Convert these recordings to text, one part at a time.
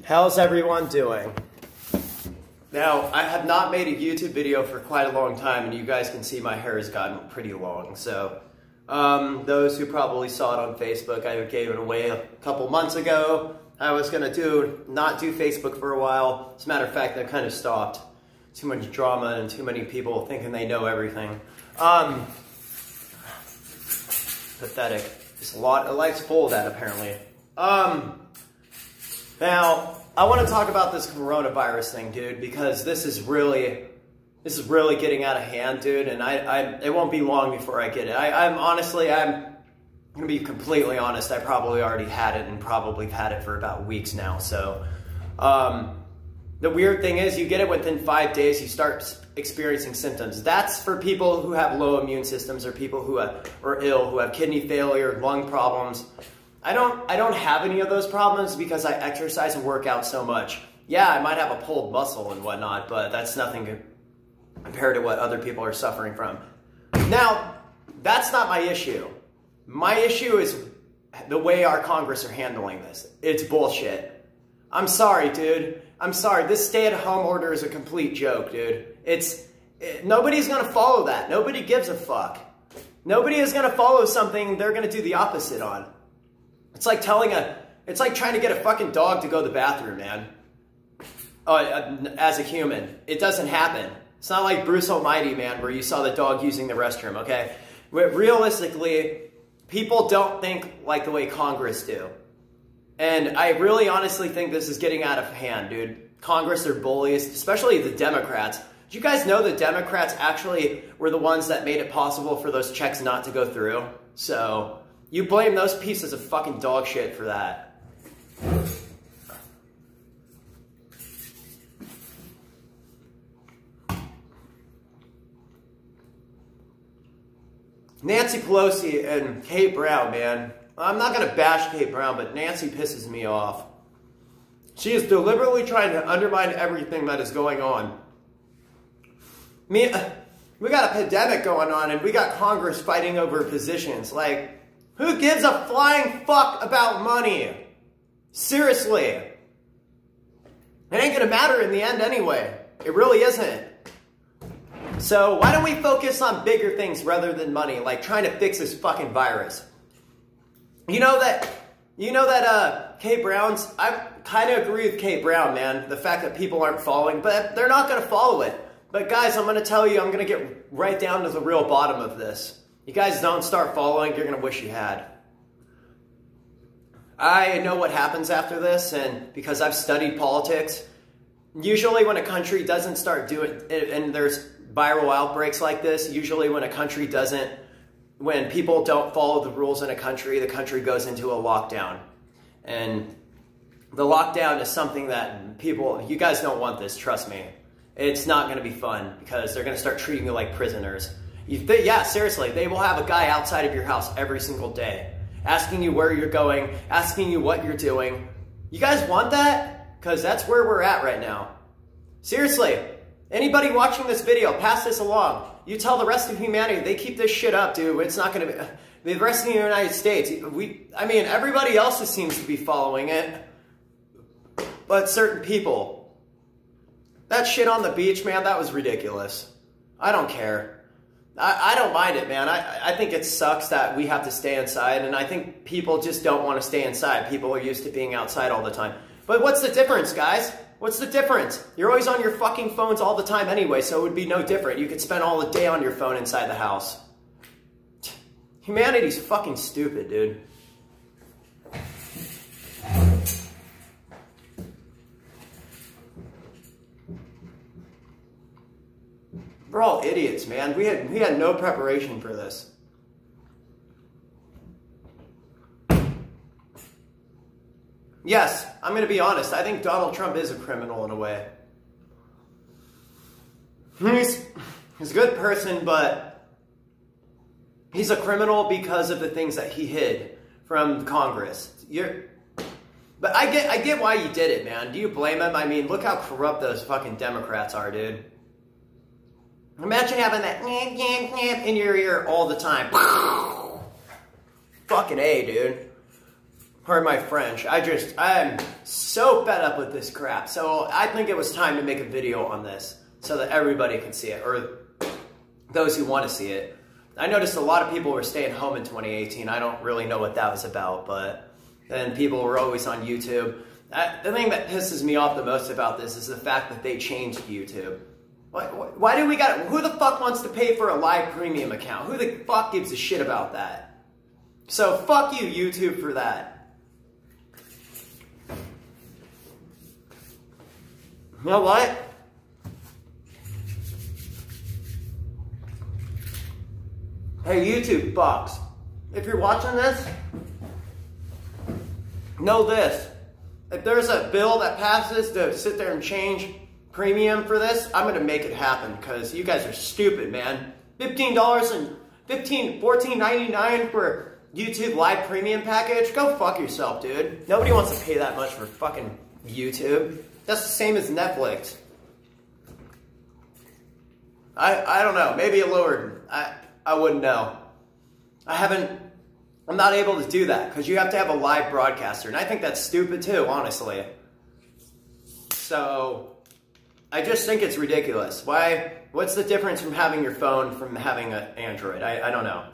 How's everyone doing? Now, I have not made a YouTube video for quite a long time, and you guys can see my hair has gotten pretty long. So, those who probably saw it on Facebook, I gave it away a couple months ago. I was gonna not do Facebook for a while. As a matter of fact, I kind of stopped. Too much drama and too many people thinking they know everything. Pathetic. There's a lot of lights full of that, apparently. Now, I want to talk about this coronavirus thing, dude, because this is really getting out of hand, dude, and it won't be long before I get it. I'm gonna be completely honest, I probably already had it and probably had it for about weeks now. So, the weird thing is you get it within 5 days, you start experiencing symptoms. That's for people who have low immune systems or people who are ill, who have kidney failure, lung problems. I don't have any of those problems because I exercise and work out so much. Yeah, I might have a pulled muscle and whatnot, but that's nothing compared to what other people are suffering from. Now, that's not my issue. My issue is the way our Congress are handling this. It's bullshit. I'm sorry, dude. I'm sorry. This stay-at-home order is a complete joke, dude. Nobody's gonna follow that. Nobody gives a fuck. Nobody is gonna follow something they're gonna do the opposite on. It's like trying to get a fucking dog to go to the bathroom, man. As a human. It doesn't happen. It's not like Bruce Almighty, man, where you saw the dog using the restroom, okay? Realistically, people don't think like the way Congress do. And I really honestly think this is getting out of hand, dude. Congress are bullies, especially the Democrats. Did you guys know the Democrats actually were the ones that made it possible for those checks not to go through? So, you blame those pieces of fucking dog shit for that. Nancy Pelosi and Kate Brown, man. I'm not going to bash Kate Brown, but Nancy pisses me off. She is deliberately trying to undermine everything that is going on. We got a pandemic going on, and we got Congress fighting over positions. Like, who gives a flying fuck about money? Seriously. It ain't gonna matter in the end anyway. It really isn't. So why don't we focus on bigger things rather than money, like trying to fix this fucking virus? You know that Kate Brown's, I kind of agree with Kate Brown, man. The fact that people aren't following, but they're not gonna follow it. But guys, I'm gonna tell you, I'm gonna get right down to the real bottom of this. You guys don't start following, you're going to wish you had. I know what happens after this, and because I've studied politics, usually when a country doesn't start doing it, and there's viral outbreaks like this, usually when people don't follow the rules in a country, the country goes into a lockdown. And the lockdown is something that you guys don't want this, trust me. It's not going to be fun because they're going to start treating you like prisoners. Yeah, seriously, they will have a guy outside of your house every single day, asking you where you're going, asking you what you're doing. You guys want that? Because that's where we're at right now. Seriously, anybody watching this video, pass this along. You tell the rest of humanity, they keep this shit up, dude. It's not going to be... The rest of the United States, everybody else seems to be following it, but certain people. That shit on the beach, man, that was ridiculous. I don't care. I don't mind it, man. I think it sucks that we have to stay inside, and I think people just don't want to stay inside. People are used to being outside all the time. But what's the difference, guys? What's the difference? You're always on your fucking phones all the time anyway, so it would be no different. You could spend all the day on your phone inside the house. Humanity's fucking stupid, dude. We're all idiots, man. We had no preparation for this. Yes, I'm going to be honest. I think Donald Trump is a criminal in a way. He's a good person, but he's a criminal because of the things that he hid from Congress. But I get why you did it, man. Do you blame him? I mean, look how corrupt those fucking Democrats are, dude. Imagine having that in your ear all the time. Fucking A, dude. Pardon my French. I'm so fed up with this crap. So I think it was time to make a video on this so that everybody can see it, or those who want to see it. I noticed a lot of people were staying home in 2018. I don't really know what that was about, but then people were always on YouTube. The thing that pisses me off the most about this is the fact that they changed YouTube. Why do we got, who the fuck wants to pay for a live premium account? Who the fuck gives a shit about that? So fuck you, YouTube, for that. You know what? Hey, YouTube fucks. If you're watching this, know this. If there's a bill that passes to sit there and change premium for this, I'm gonna make it happen because you guys are stupid, man. $14.99 for YouTube live premium package? Go fuck yourself, dude. Nobody wants to pay that much for fucking YouTube. That's the same as Netflix. I don't know. Maybe it lowered. I wouldn't know. I'm not able to do that because you have to have a live broadcaster, and I think that's stupid too, honestly. So, I just think it's ridiculous. What's the difference from having your phone from having an Android? I don't know.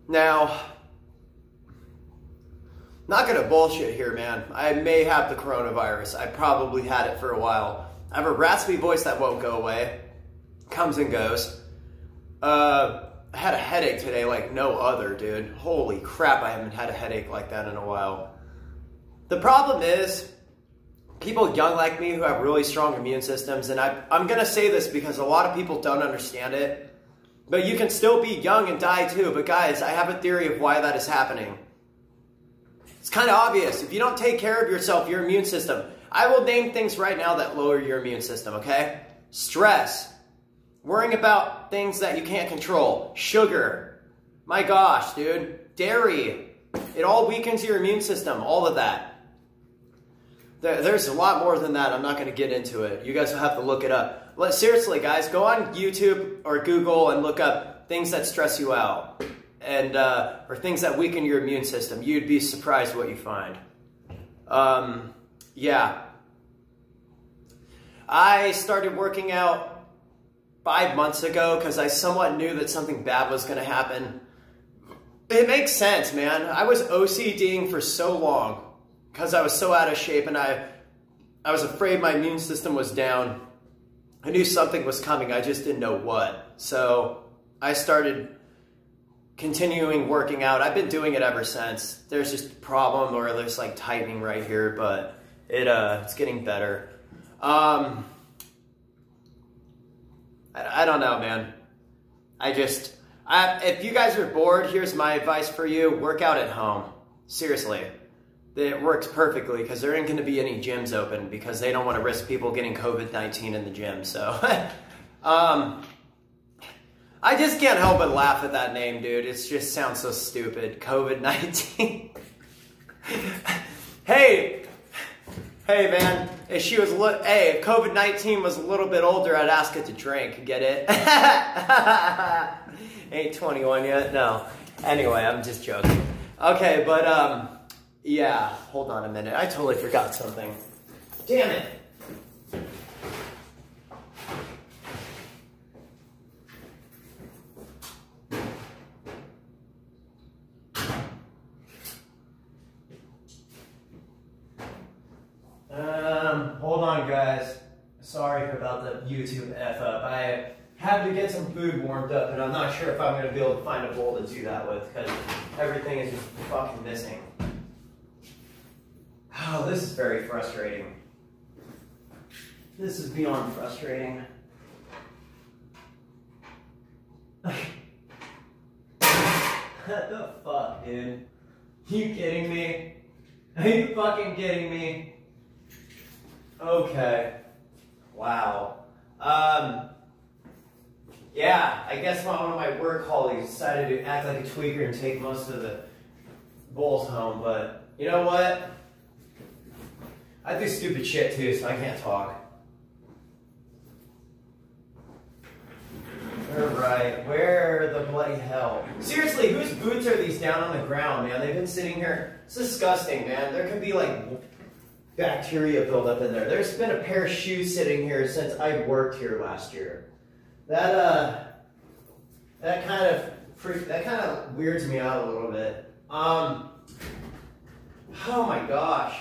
Now, not gonna bullshit here, man. I may have the coronavirus. I probably had it for a while. I have a raspy voice that won't go away. Comes and goes. I had a headache today like no other, dude. Holy crap, I haven't had a headache like that in a while. The problem is, people young like me who have really strong immune systems, and I'm gonna say this because a lot of people don't understand it, but you can still be young and die too. But guys, I have a theory of why that is happening. It's kind of obvious. If you don't take care of yourself, your immune system, I will name things right now that lower your immune system, okay? Stress. Worrying about things that you can't control. Sugar. My gosh, dude. Dairy. It all weakens your immune system. All of that. There's a lot more than that. I'm not going to get into it. You guys will have to look it up. Seriously, guys, go on YouTube or Google and look up things that stress you out. And or things that weaken your immune system. You'd be surprised what you find. Yeah. I started working out 5 months ago because I somewhat knew that something bad was going to happen. It makes sense, man. I was OCDing for so long because I was so out of shape, and I was afraid my immune system was down. I knew something was coming. I just didn't know what. So I started continuing working out. I've been doing it ever since. There's just a problem, or there's like tightening right here, but it's getting better. I don't know, man. If you guys are bored, here's my advice for you. Work out at home. Seriously. It works perfectly because there ain't going to be any gyms open because they don't want to risk people getting COVID-19 in the gym. So, I just can't help but laugh at that name, dude. It just sounds so stupid. COVID-19. Hey, man. If COVID-19 was a little bit older, I'd ask it to drink. Get it? Ain't 21 yet? No. Anyway, I'm just joking. Okay, but, yeah. Hold on a minute. I totally forgot something. Damn it. Hold on, guys. Sorry about the YouTube F up. I had to get some food warmed up, and I'm not sure if I'm going to be able to find a bowl to do that with, because everything is just fucking missing. Oh, this is very frustrating. This is beyond frustrating. What the fuck, dude? You kidding me? Are you fucking kidding me? Okay. Wow. Yeah, I guess one of my work colleagues decided to act like a tweaker and take most of the bowls home, but you know what? I do stupid shit too, so I can't talk. Alright, where the bloody hell? Seriously, whose boots are these down on the ground, man? They've been sitting here. It's disgusting, man. There could be, like, bacteria buildup in there. There's been a pair of shoes sitting here since I worked here last year. That kind of weirds me out a little bit. Oh my gosh.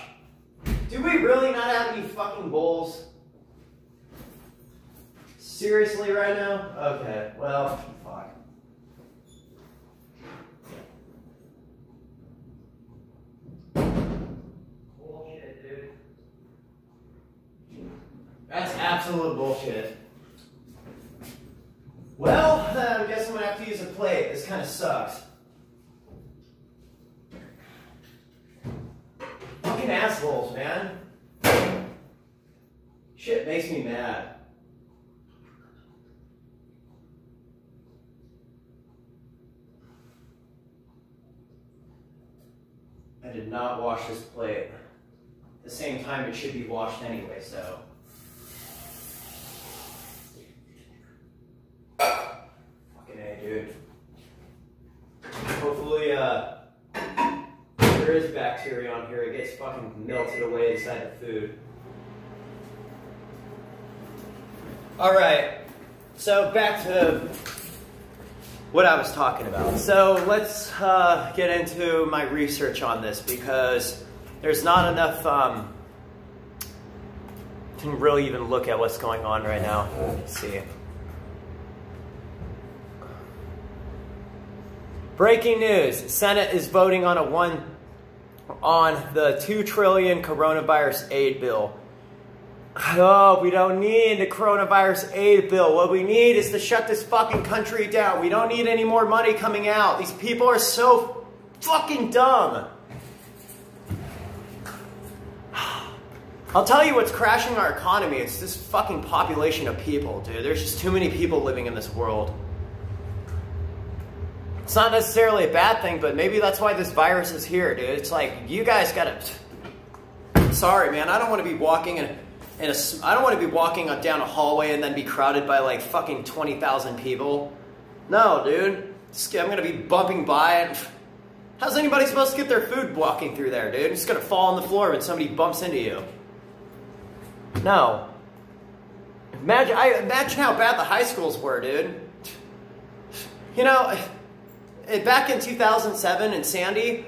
Do we really not have any fucking bowls? Seriously right now? Okay, well, fuck. Bullshit, dude. That's absolute bullshit. Well, then I guess I'm gonna have to use a plate. This kind of sucks. Fucking assholes, man. Shit makes me mad. I did not wash this plate. At the same time, it should be washed anyway, so. Fucking A, dude. Hopefully, there is bacteria on here. It gets fucking melted away inside the food. Alright, so back to what I was talking about. So let's get into my research on this, because there's not enough to really even look at what's going on right now. Let's see. Breaking news: Senate is voting on the $2 trillion coronavirus aid bill. Oh, we don't need the coronavirus aid bill. What we need is to shut this fucking country down. We don't need any more money coming out. These people are so fucking dumb. I'll tell you what's crashing our economy. It's this fucking population of people, dude. There's just too many people living in this world. It's not necessarily a bad thing, but maybe that's why this virus is here, dude. It's like, you guys gotta... Sorry, man. I don't want to be walking I don't want to be walking down a hallway and then be crowded by like fucking 20,000 people. No, dude. I'm going to be bumping by and... How's anybody supposed to get their food walking through there, dude? It's just going to fall on the floor when somebody bumps into you. No. Imagine how bad the high schools were, dude. You know, back in 2007 in Sandy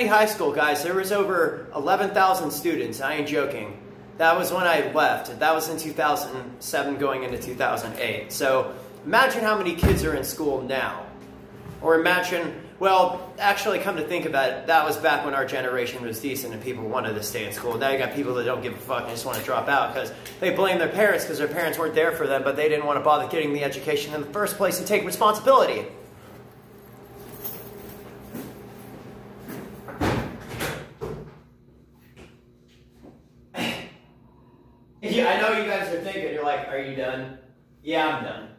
High School, guys, there was over 11,000 students. I ain't joking. That was when I left. That was in 2007 going into 2008. So imagine how many kids are in school now. Or imagine, well, actually come to think about it, that was back when our generation was decent and people wanted to stay in school. Now you got people that don't give a fuck and just want to drop out because they blame their parents because their parents weren't there for them, but they didn't want to bother getting the education in the first place and take responsibility. Yeah, I know you guys are thinking, you're like, are you done? Yeah, I'm done.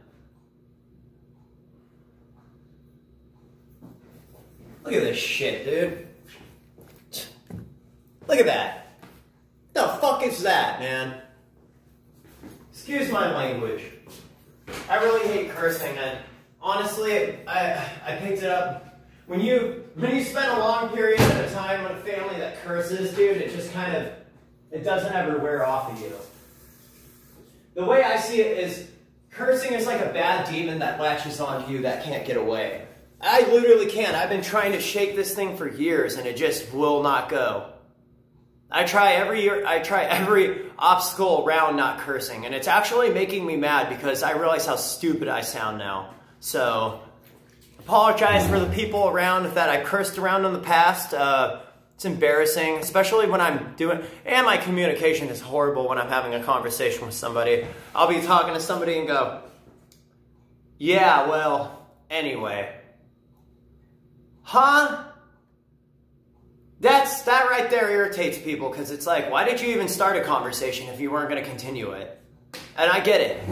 Look at this shit, dude. Look at that. What the fuck is that, man? Excuse my language. I really hate cursing, and honestly, I picked it up. When you spend a long period at a time with a family that curses, dude, it just kind of, it doesn't ever wear off of you. The way I see it is, cursing is like a bad demon that latches onto you that can't get away. I literally can't. I've been trying to shake this thing for years and it just will not go. I try every obstacle around not cursing, and it's actually making me mad because I realize how stupid I sound now. So, apologize for the people around that I cursed around in the past. It's embarrassing, especially when I'm doing, and my communication is horrible when I'm having a conversation with somebody. I'll be talking to somebody and go, yeah, well, anyway. Huh? That right there irritates people because it's like, why did you even start a conversation if you weren't going to continue it? And I get it.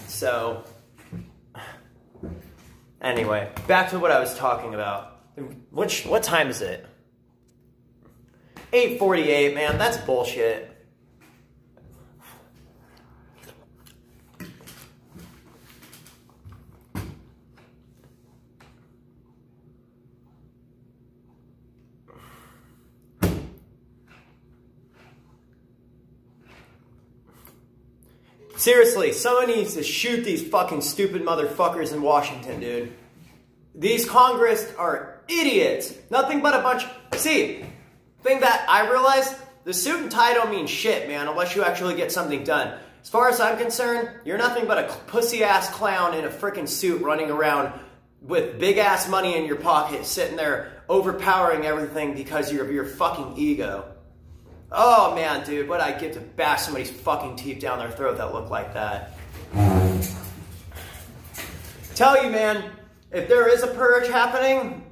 So, anyway, back to what I was talking about. What time is it? 8:48, man, that's bullshit. Seriously, someone needs to shoot these fucking stupid motherfuckers in Washington, dude. These Congress are idiots. Nothing but a bunch... See, thing that I realized, the suit and tie don't mean shit, man, unless you actually get something done. As far as I'm concerned, you're nothing but a pussy-ass clown in a freaking suit running around with big-ass money in your pocket, sitting there overpowering everything because of your fucking ego. Oh, man, dude, what I'd give to bash somebody's fucking teeth down their throat that look like that. Tell you, man, if there is a purge happening,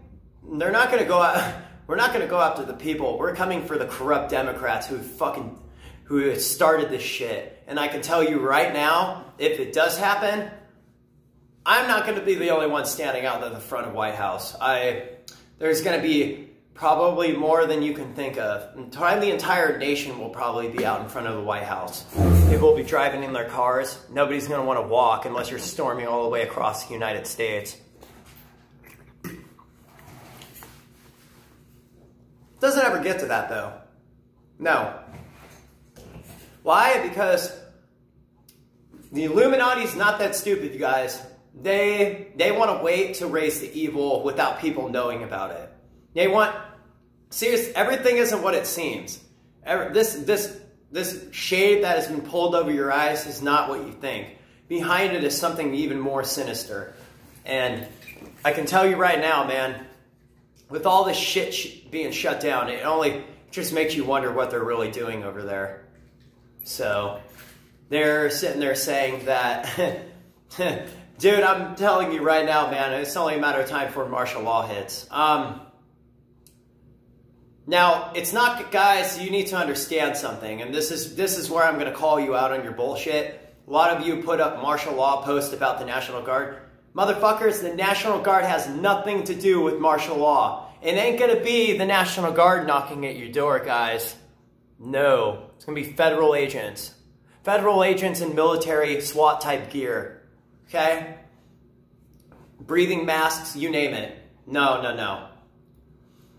they're not going to go out... We're not going to go after the people. We're coming for the corrupt Democrats who started this shit. And I can tell you right now, if it does happen, I'm not going to be the only one standing out in the front of White House. There's going to be probably more than you can think of. The entire nation will probably be out in front of the White House. People will be driving in their cars. Nobody's going to want to walk unless you're storming all the way across the United States. Doesn't ever get to that, though. No. Why? Because the Illuminati's not that stupid, you guys. They want to wait to raise the evil without people knowing about it. They want... Seriously, everything isn't what it seems. This shade that has been pulled over your eyes is not what you think. Behind it is something even more sinister. And I can tell you right now, man... With all this shit being shut down, it only just makes you wonder what they're really doing over there. So, they're sitting there saying that, dude, I'm telling you right now, man, it's only a matter of time before martial law hits. Now, it's not, guys, you need to understand something, and this is where I'm going to call you out on your bullshit. A lot of you put up martial law posts about the National Guard. Motherfuckers, the National Guard has nothing to do with martial law. It ain't gonna be the National Guard knocking at your door, guys. No. It's gonna be federal agents. Federal agents in military SWAT-type gear. Okay? Breathing masks, you name it. No.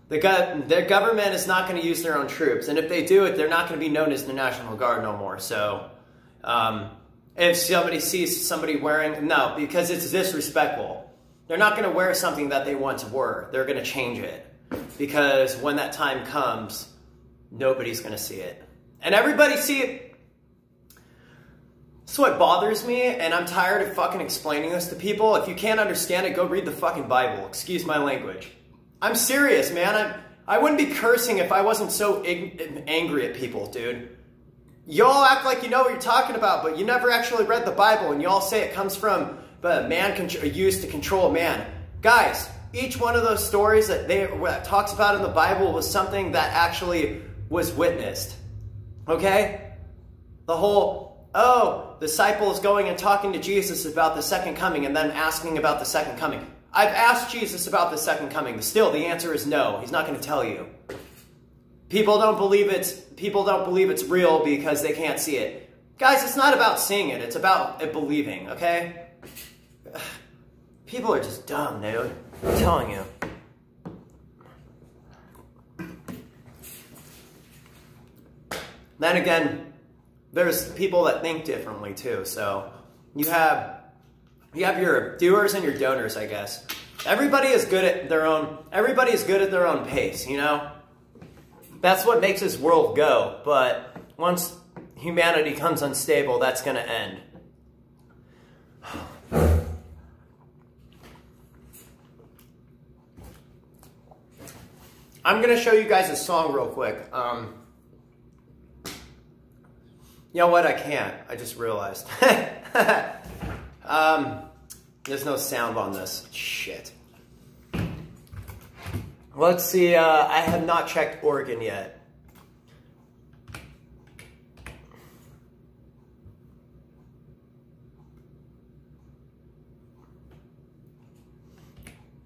The government is not gonna use their own troops. And if they do it, they're not gonna be known as the National Guard no more. So, if somebody sees somebody wearing... No, because it's disrespectful. They're not going to wear something that they once wore. They're going to change it. Because when that time comes, nobody's going to see it. And everybody see it. That's what bothers me, and I'm tired of fucking explaining this to people. If you can't understand it, go read the fucking Bible. Excuse my language. I'm serious, man. I wouldn't be cursing if I wasn't so angry at people, dude. Y'all act like you know what you're talking about, but you never actually read the Bible, and y'all say it comes from man used to control man. Guys, each one of those stories that talks about in the Bible was something that actually was witnessed. Okay? The whole, disciples going and talking to Jesus about the second coming and then asking about the second coming. I've asked Jesus about the second coming. Still, the answer is no. He's not going to tell you. People don't believe it's real because they can't see it. Guys, it's not about seeing it. It's about it believing, okay? People are just dumb, dude. I'm telling you. Then again, there's people that think differently too. So you have your doers and your donors, I guess. Everybody is good at their own pace, you know? That's what makes this world go. But once humanity becomes unstable, that's going to end. I'm going to show you guys a song real quick. You know what? I can't. I just realized. There's no sound on this. Shit. Let's see. I have not checked Oregon yet.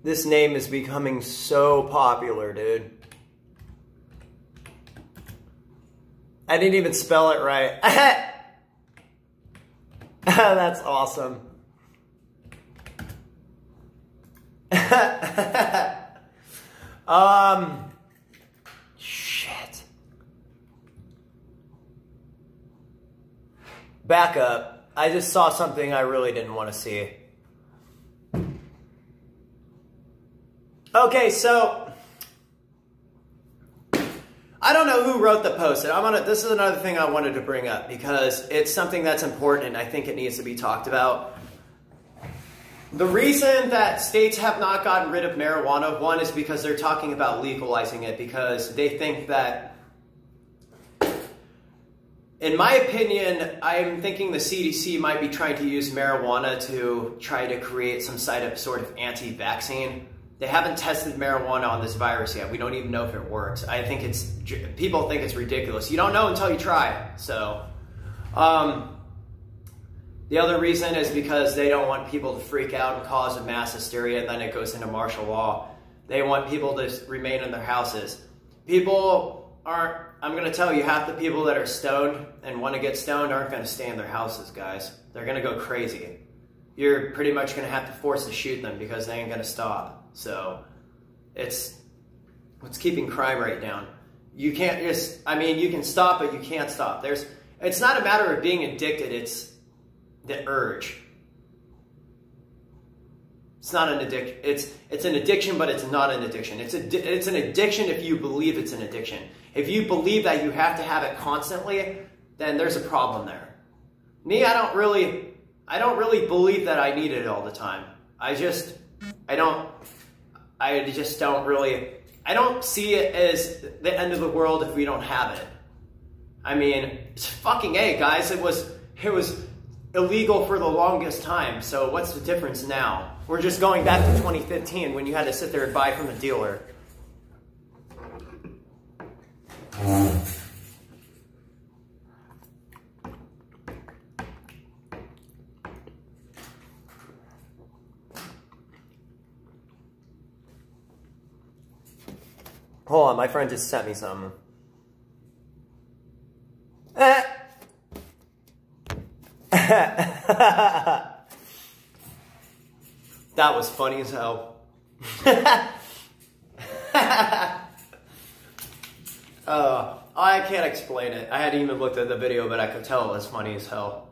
This name is becoming so popular, dude. I didn't even spell it right. That's awesome. Shit. Back up. I just saw something I really didn't want to see. Okay, so I don't know who wrote the post. This is another thing I wanted to bring up because it's something that's important and I think it needs to be talked about. The reason that states have not gotten rid of marijuana, one, is because they're talking about legalizing it because they think that, in my opinion, I'm thinking the CDC might be trying to use marijuana to try to create some sort of anti-vaccine. They haven't tested marijuana on this virus yet. We don't even know if it works. I think people think it's ridiculous. You don't know until you try. So, the other reason is because they don't want people to freak out and cause a mass hysteria and then it goes into martial law. They want people to remain in their houses. I'm going to tell you, half the people that are stoned and want to get stoned aren't going to stay in their houses, guys. They're going to go crazy. You're pretty much going to have to force to shoot them because they ain't going to stop. So it's what's keeping crime rate down. You can't just, you can stop, but you can't stop. It's not a matter of being addicted. It's the urge. It's not an addiction. It's an addiction, but it's not an addiction. It's an addiction if you believe it's an addiction. If you believe that you have to have it constantly, then there's a problem there. Me, I don't really believe that I need it all the time. I don't see it as the end of the world if we don't have it. It's fucking A, guys. It was illegal for the longest time. So what's the difference now? We're just going back to 2015 when you had to sit there and buy from a dealer. Hold on, my friend just sent me something. That was funny as hell. I can't explain it. I hadn't even looked at the video, but I could tell it was funny as hell.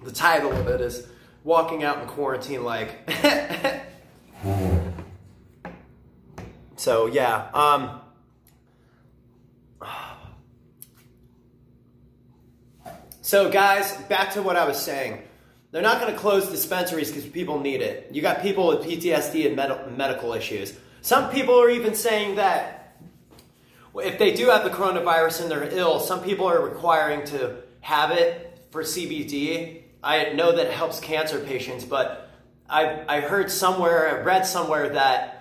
The title of it is Walking Out in Quarantine Like. So, yeah. So, guys, back to what I was saying. They're not going to close dispensaries because people need it. You got people with PTSD and medical issues. Some people are even saying that if they do have the coronavirus and they're ill, some people are requiring to have it for CBD. I know that it helps cancer patients, but I read somewhere that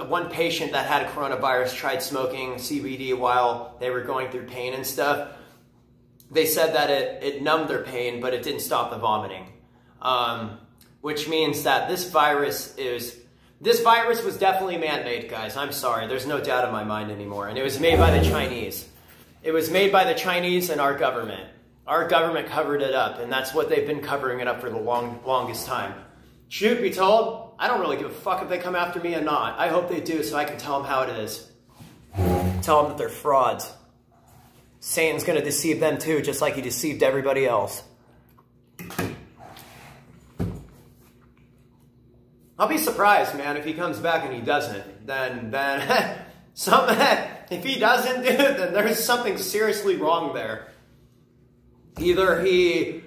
one patient that had a coronavirus tried smoking CBD while they were going through pain and stuff. They said that it numbed their pain, but it didn't stop the vomiting. Which means that this virus was definitely man-made, guys. I'm sorry. There's no doubt in my mind anymore. And it was made by the Chinese. It was made by the Chinese and our government. Our government covered it up, and that's what they've been covering it up for the longest time. Truth be told, I don't really give a fuck if they come after me or not. I hope they do so I can tell them how it is. Tell them that they're frauds. Satan's going to deceive them too, just like he deceived everybody else. I'll be surprised, man, if he comes back and he doesn't. Then if he doesn't, dude, then there's something seriously wrong there. Either he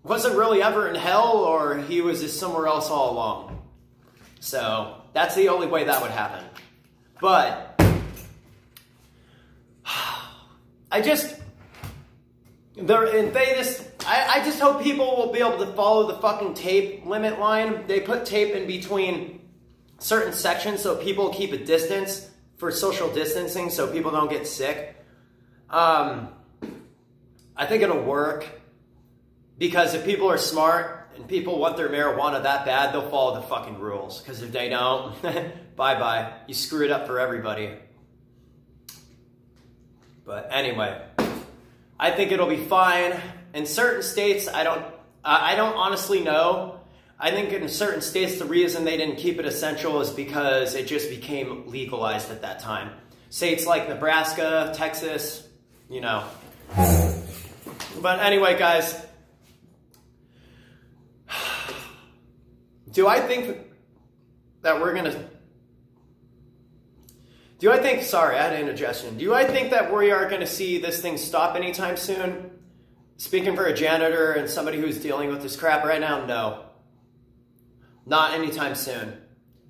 wasn't really ever in hell, or he was just somewhere else all along. So that's the only way that would happen. But I just hope people will be able to follow the fucking tape limit line. They put tape in between certain sections so people keep a distance for social distancing so people don't get sick. I think it'll work because if people are smart and people want their marijuana that bad, they'll follow the fucking rules. Because if they don't, bye-bye. You screw it up for everybody. But anyway, I think it'll be fine. In certain states, I don't honestly know. I think in certain states, the reason they didn't keep it essential is because it just became legalized at that time. states like Nebraska, Texas, you know. But anyway, guys, do I think that we're going to... Sorry, I had an indigestion. Do I think that we are going to see this thing stop anytime soon? Speaking for a janitor and somebody who's dealing with this crap right now, no. Not anytime soon.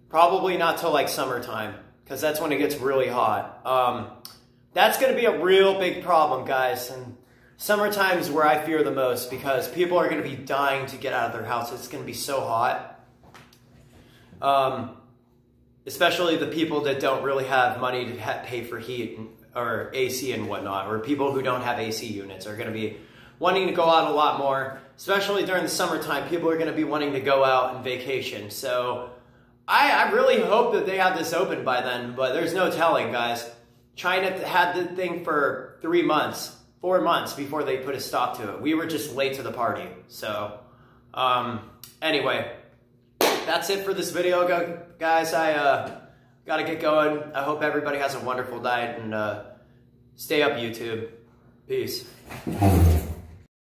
Probably not till like summertime, because that's when it gets really hot. That's going to be a real big problem, guys. And summertime is where I fear the most, because people are going to be dying to get out of their house. It's going to be so hot. Especially the people that don't really have money to pay for heat or AC and whatnot, or people who don't have AC units are going to be wanting to go out a lot more. Especially during the summertime, people are going to be wanting to go out and vacation. So I really hope that they have this open by then, but there's no telling, guys. China had the thing for 4 months before they put a stop to it. We were just late to the party. So anyway, that's it for this video, guys. I gotta get going. I hope everybody has a wonderful night, and stay up, YouTube. Peace.